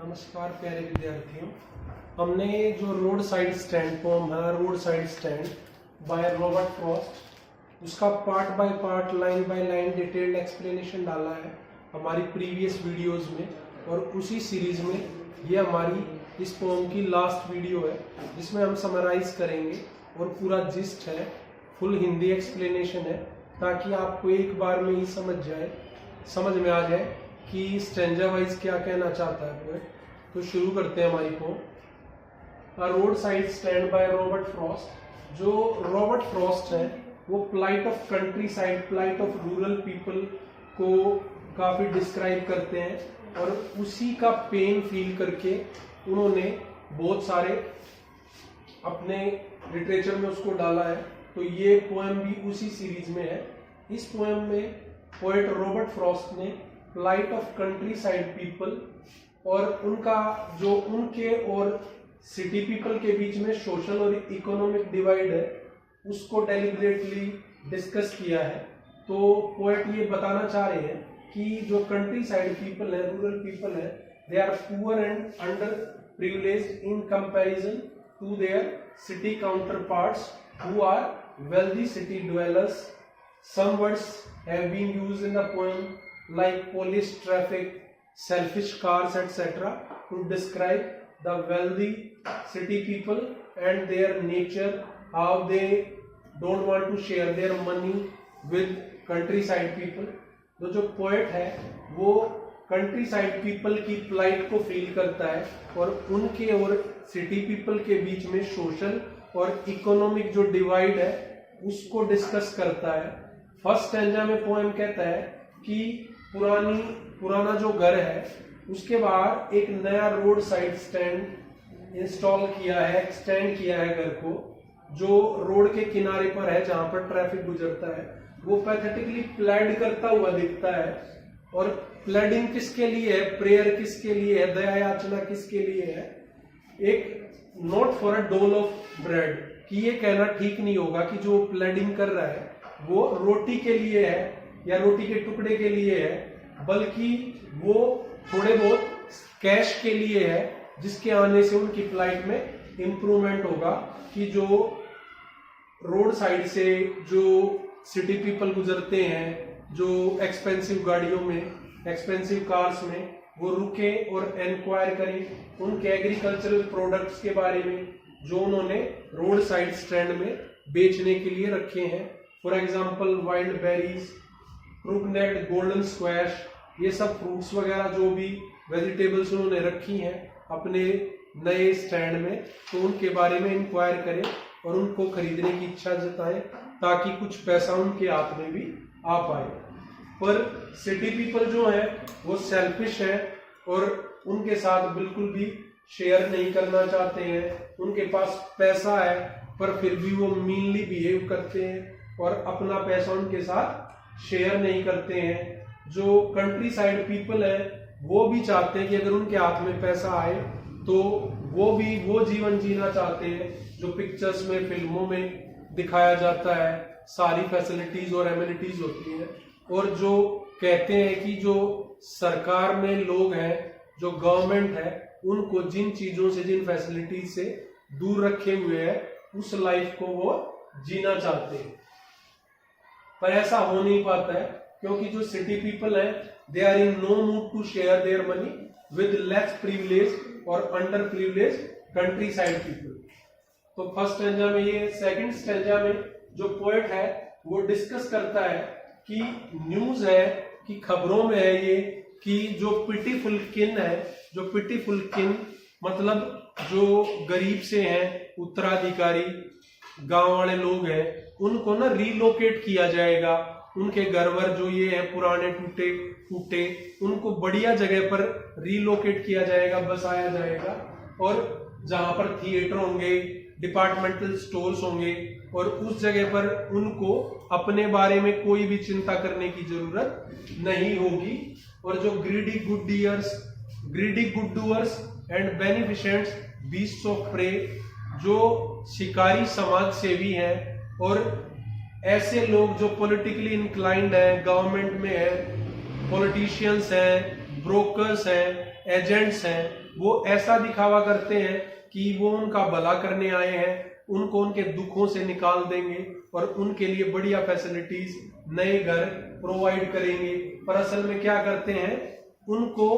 नमस्कार प्यारे विद्यार्थियों। हमने जो रोड साइड स्टैंड पोम है, roadside stand by Robert Frost, उसका part by part, line by line detailed explanation डाला है हमारी प्रीवियस वीडियोस में, और उसी सीरीज में ये हमारी इस पोम की लास्ट वीडियो है जिसमें हम समराइज करेंगे और पूरा जिस्ट है, फुल हिंदी एक्सप्लेनेशन है, ताकि आपको एक बार में ही समझ में आ जाए कि स्ट्रेंजा वाइज क्या कहना चाहता है पोएट। तो शुरू करते हैं हमारी poem. Roadside stand by Robert Frost. जो रॉबर्ट फ्रॉस्ट है वो plight of countryside, plight of rural people को काफी डिस्क्राइब करते हैं, और उसी का पेन फील करके उन्होंने बहुत सारे अपने लिटरेचर में उसको डाला है। तो ये पोएम भी उसी सीरीज में है। इस पोएम में पोएट रॉबर्ट फ्रॉस्ट ने plight of countryside people और उनका जो उनके और सिटी पीपल के बीच में सोशल और इकोनॉमिक डिवाइड है उसको डेलिबरेटली डिस्कस किया है। तो पोएट ये बताना चाह रहे हैं कि जो कंट्री साइड पीपल है, रूरल पीपल है, they are poor and underprivileged in comparison to their city counterparts who are wealthy city dwellers. Some words have been used in the poem like police traffic, selfish cars, etc. to describe the wealthy city people and their nature, how they don't want to share their money with countryside people. तो जो poet है वो countryside people की plight को feel करता है और उनके और city people के बीच में social और इकोनॉमिक जो डिवाइड है उसको डिस्कस करता है। फर्स्ट स्टैंजा में पोएम कहता है कि पुराना जो घर है उसके बाहर एक नया रोड साइड स्टैंड इंस्टॉल किया है, एक्सटेंड किया है घर को, जो रोड के किनारे पर है जहां पर ट्रैफिक गुजरता है। वो पैथेटिकली प्लेड करता हुआ दिखता है। और प्लेडिंग किसके लिए है, प्रेयर किसके लिए है, दया याचना किसके लिए है? एक नॉट फॉर अ डोल ऑफ ब्रेड, कि ये कहना ठीक नहीं होगा कि जो प्लेडिंग कर रहा है वो रोटी के लिए है या रोटी के टुकड़े के लिए है, बल्कि वो थोड़े बहुत कैश के लिए है जिसके आने से उनकी फ्लाइट में इंप्रूवमेंट होगा। कि जो रोड साइड से जो सिटी पीपल गुजरते हैं, जो एक्सपेंसिव गाड़ियों में, एक्सपेंसिव कार्स में, वो रुके और इंक्वायर करें उनके एग्रीकल्चरल प्रोडक्ट्स के बारे में जो उन्होंने रोड साइड स्टैंड में बेचने के लिए रखे हैं। For example wild berries, crookneck, golden squash, ये सब फ्रूट्स वगैरह जो भी वेजिटेबल्स उन्होंने रखी हैं अपने नए स्टैंड में, तो उनके बारे में इंक्वायर करें और उनको खरीदने की इच्छा जताएं ताकि कुछ पैसा उनके हाथ में भी आ पाए। पर सिटी पीपल जो है वो सेल्फिश है और उनके साथ बिल्कुल भी शेयर नहीं करना चाहते हैं। उनके पास पैसा है पर फिर भी वो मीनली बिहेव करते हैं और अपना पैसा उनके साथ शेयर नहीं करते हैं। जो कंट्री साइड पीपल है वो भी चाहते हैं कि अगर उनके हाथ में पैसा आए तो वो भी वो जीवन जीना चाहते हैं जो पिक्चर्स में, फिल्मों में दिखाया जाता है, सारी फैसिलिटीज और एमिनिटीज होती है। और जो कहते हैं कि जो सरकार में लोग हैं, जो गवर्नमेंट है, उनको जिन चीजों से, जिन फैसिलिटीज से दूर रखे हुए हैं, उस लाइफ को वो जीना चाहते हैं। पर ऐसा हो नहीं पाता है क्योंकि जो सिटी पीपल है they are in no mood to share their money with less privilege और under privilege countryside people. तो फर्स्ट स्टैंजा में ये। सेकंड स्टैंजा में जो पोएट है वो डिस्कस करता है कि न्यूज है, कि खबरों में है ये, कि जो पिटीफुल किन है, जो पिटीफुल किन मतलब जो गरीब से हैं, उत्तराधिकारी, गांव वाले लोग हैं, उनको ना रिलोकेट किया जाएगा। उनके घर वर जो ये है पुराने टूटे फूटे, उनको बढ़िया जगह पर रिलोकेट किया जाएगा, बसाया जाएगा। और जहां पर थिएटर होंगे, डिपार्टमेंटल स्टोर्स होंगे, और उस जगह पर उनको अपने बारे में कोई भी चिंता करने की जरूरत नहीं होगी। और जो greedy good doers and beneficents beasts of prey, जो शिकारी समाज सेवी हैं और ऐसे लोग जो पॉलिटिकली इंक्लाइंड है, गवर्नमेंट में है, पॉलिटिशियंस हैं, ब्रोकर्स हैं, एजेंट्स हैं, वो ऐसा दिखावा करते हैं कि वो उनका भला करने आए हैं, उनको उनके दुखों से निकाल देंगे और उनके लिए बढ़िया फैसिलिटीज, नए घर प्रोवाइड करेंगे। पर असल में क्या करते हैं, उनको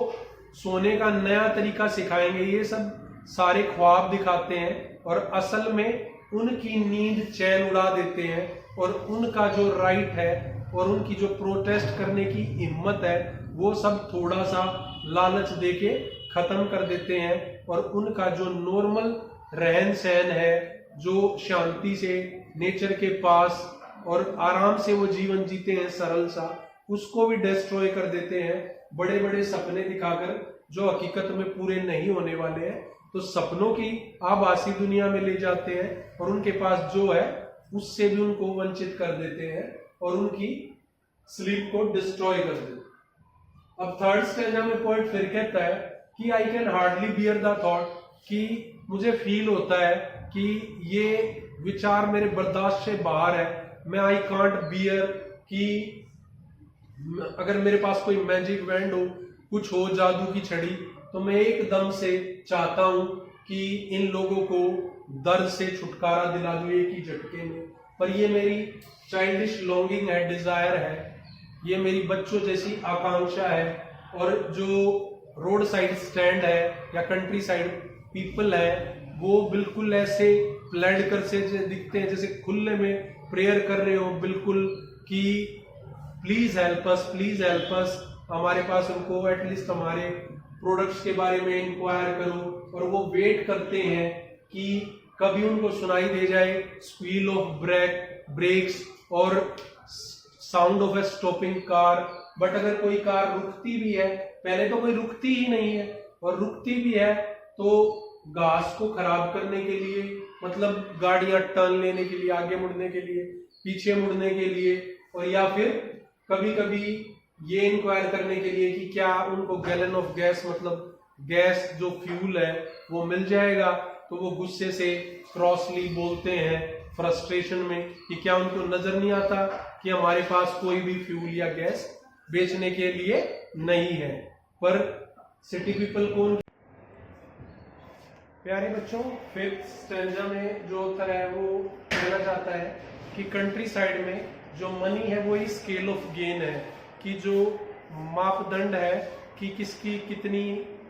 सोने का नया तरीका सिखाएंगे। ये सब सारे ख्वाब दिखाते हैं और असल में उनकी नींद चैन उड़ा देते हैं और उनका जो राइट है और उनकी जो प्रोटेस्ट करने की हिम्मत है वो सब थोड़ा सा लालच देके खत्म कर देते हैं। और उनका जो नॉर्मल रहन सहन है, जो शांति से नेचर के पास और आराम से वो जीवन जीते हैं सरल सा, उसको भी डिस्ट्रॉय कर देते हैं बड़े बड़े सपने दिखाकर जो हकीकत में पूरे नहीं होने वाले हैं। तो सपनों की आभासी दुनिया में ले जाते हैं और उनके पास जो है उससे भी उनको वंचित कर देते हैं और उनकी स्लीप को डिस्ट्रॉय कर देते हैं। अब थर्ड स्टेंजा में पोएट फिर कहता है कि I can hardly bear the thought, कि मुझे फील होता है कि ये विचार मेरे बर्दाश्त से बाहर है। मैं आई कांट बियर, कि अगर मेरे पास कोई मैजिक वैंड हो, कुछ हो जादू की छड़ी, तो मैं एकदम से चाहता हूं कि इन लोगों को दर्द से छुटकारा दिला दूं एक ही झटके में। पर ये मेरी चाइल्डिश लॉन्गिंग है, डिजायर है, ये मेरी बच्चों जैसी आकांक्षा है। और जो रोड साइड स्टैंड है या कंट्री साइड पीपल है, वो बिल्कुल ऐसे प्लेड कर से दिखते हैं जैसे खुले में प्रेयर कर रहे हो, बिल्कुल कि please help us, please help us. हमारे पास उनको एटलीस्ट हमारे प्रोडक्ट्स के बारे में इंक्वायर करो, और वो वेट करते हैं कि कभी उनको सुनाई दे जाए स्क्वील ऑफ ब्रेक्स और sound of A stopping car. But अगर कोई कार रुकती भी है, पहले तो कोई रुकती ही नहीं है, और रुकती भी है तो घास को खराब करने के लिए, मतलब गाड़ियां टर्न लेने के लिए, आगे मुड़ने के लिए, पीछे मुड़ने के लिए, और या फिर कभी कभी ये इंक्वायर करने के लिए कि क्या उनको गैलन ऑफ गैस, मतलब गैस जो फ्यूल है वो मिल जाएगा। तो वो गुस्से से क्रॉसली बोलते हैं फ्रस्ट्रेशन में कि क्या उनको नजर नहीं आता कि हमारे पास कोई भी फ्यूल या गैस बेचने के लिए नहीं है। पर सिटी पीपल को, प्यारे बच्चों, फिफ्थ स्टैंजा में जो उत्तर है वो कहना चाहता है कि कंट्री साइड में जो मनी है वो ही स्केल ऑफ गेन है, कि जो मापदंड है कि किसकी कितनी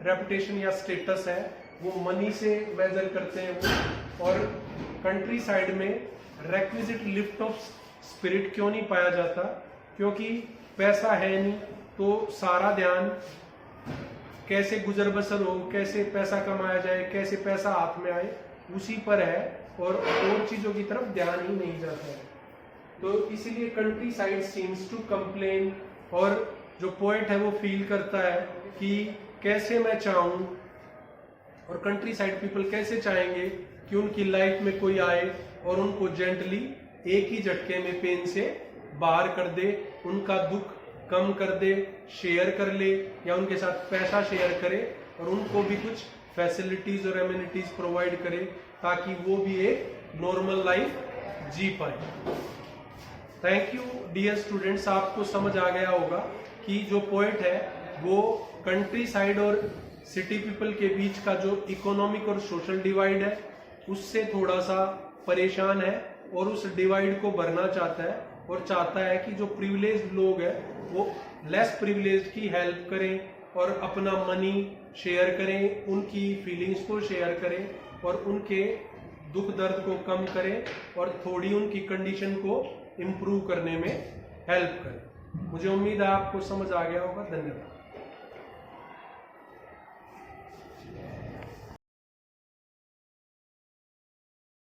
रेपुटेशन या स्टेटस है वो मनी से मेजर करते हैं वो। और कंट्री साइड में रेक्विजिट लिफ्ट ऑफ स्पिरिट क्यों नहीं पाया जाता, क्योंकि पैसा है नहीं, तो सारा ध्यान कैसे गुजर बसर हो, कैसे पैसा कमाया जाए, कैसे पैसा हाथ में आए, उसी पर है और चीजों की तरफ ध्यान ही नहीं जाता है। तो इसीलिए countryside seems to complain, और जो पोएट है वो फील करता है कि कैसे मैं चाहूं, और कंट्री साइड पीपल कैसे चाहेंगे कि उनकी लाइफ में कोई आए और उनको जेंटली एक ही झटके में पेन से बाहर कर दे, उनका दुख कम कर दे, शेयर कर ले या उनके साथ पैसा शेयर करे और उनको भी कुछ फैसिलिटीज और एमिनिटीज प्रोवाइड करे ताकि वो भी एक नॉर्मल लाइफ जी पाए। थैंक यू डियर स्टूडेंट्स, आपको समझ आ गया होगा कि जो पोएट है वो कंट्री साइड और सिटी पीपल के बीच का जो इकोनॉमिक और सोशल डिवाइड है उससे थोड़ा सा परेशान है और उस डिवाइड को भरना चाहता है, और चाहता है कि जो प्रिविलेज्ड लोग हैं वो लेस प्रिविलेज्ड की हेल्प करें और अपना मनी शेयर करें, उनकी फीलिंग्स को शेयर करें और उनके दुख दर्द को कम करें और थोड़ी उनकी कंडीशन को इम्प्रूव करने में हेल्प करें। मुझे उम्मीद है आपको समझ आ गया होगा। धन्यवाद।